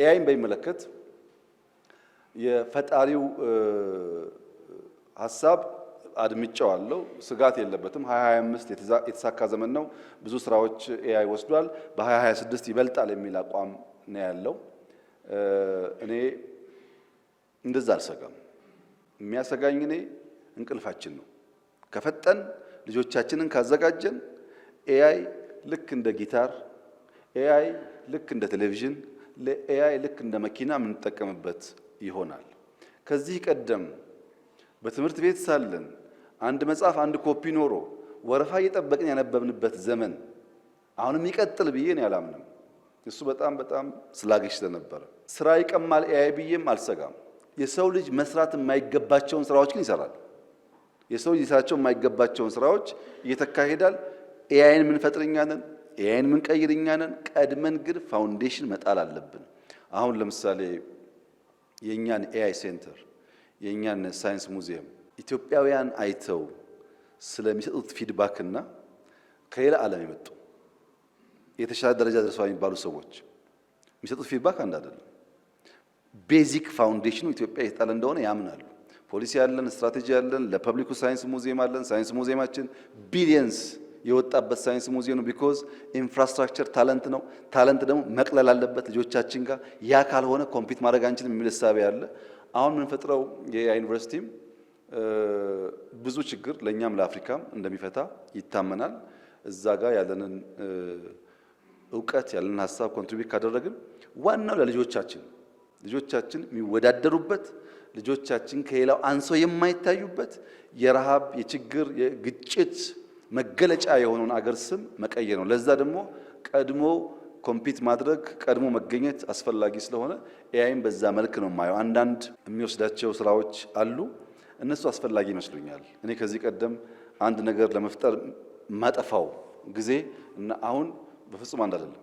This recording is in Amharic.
ኤአይን በሚመለከት የፈጣሪው ሐሳብ አድምጫዋለሁ። ስጋት የለበትም። 2025 የተሳካ ዘመን ነው። ብዙ ስራዎች ኤአይ ወስዷል። በ2026 ይበልጣል የሚል አቋም ነው ያለው። እኔ እንደዛ አልሰጋም። የሚያሰጋኝ እኔ እንቅልፋችን ነው። ከፈጠን ልጆቻችንን ካዘጋጀን ኤአይ ልክ እንደ ጊታር፣ ኤአይ ልክ እንደ ቴሌቪዥን፣ ኤአይ ልክ እንደ መኪና የምንጠቀምበት ይሆናል። ከዚህ ቀደም በትምህርት ቤት ሳለን አንድ መጽሐፍ አንድ ኮፒ ኖሮ ወረፋ እየጠበቅን ያነበብንበት ዘመን አሁንም ይቀጥል ብዬ ነው ያላምንም። እሱ በጣም ስላግሽ ስለነበረ ስራ ይቀማል ኤአይ ብዬም አልሰጋም። የሰው ልጅ መስራት የማይገባቸውን ስራዎች ግን ይሰራል። የሰው ልጅ ሊሰራቸው የማይገባቸውን ስራዎች እየተካሄዳል። ኤአይን ምን ፈጥርኛ ነን፣ ኤአይን ምን ቀይርኛ ነን። ቀድመን ግን ፋውንዴሽን መጣል አለብን። አሁን ለምሳሌ የኛን ኤአይ ሴንተር የኛን ሳይንስ ሙዚየም ኢትዮጵያውያን አይተው ስለሚሰጡት ፊድባክ እና ከሌላ ዓለም የመጡ የተሻለ ደረጃ ደርሰዋል የሚባሉ ሰዎች የሚሰጡት ፊድባክ አንድ አይደለም። ቤዚክ ፋውንዴሽኑ ኢትዮጵያ የተጣለ እንደሆነ ያምናሉ። ፖሊሲ ያለን፣ ስትራቴጂ ያለን፣ ለፐብሊኩ ሳይንስ ሙዚየም አለን። ሳይንስ ሙዚየማችን ቢሊየንስ የወጣበት ሳይንስ ሙዚየም ነው። ቢኮዝ ኢንፍራስትራክቸር ታለንት ነው። ታለንት ደግሞ መቅለል አለበት ልጆቻችን ጋር። ያ ካልሆነ ኮምፒት ማድረግ አንችልም የሚል እሳቤ አለ። አሁን የምንፈጥረው የኤአይ ዩኒቨርሲቲም ብዙ ችግር ለእኛም ለአፍሪካም እንደሚፈታ ይታመናል። እዛ ጋር ያለንን እውቀት ያለንን ሀሳብ ኮንትሪቢዩት ካደረግን ዋናው ለልጆቻችን የሚወዳደሩበት ልጆቻችን ከሌላው አንሶ የማይታዩበት የረሃብ የችግር የግጭት መገለጫ የሆነውን አገር ስም መቀየር ነው። ለዛ ደግሞ ቀድሞ ኮምፒት ማድረግ ቀድሞ መገኘት አስፈላጊ ስለሆነ ኤአይም በዛ መልክ ነው የማየው። አንዳንድ የሚወስዳቸው ስራዎች አሉ፣ እነሱ አስፈላጊ ይመስሉኛል። እኔ ከዚህ ቀደም አንድ ነገር ለመፍጠር ማጠፋው ጊዜ እና አሁን በፍጹም አንድ አይደለም።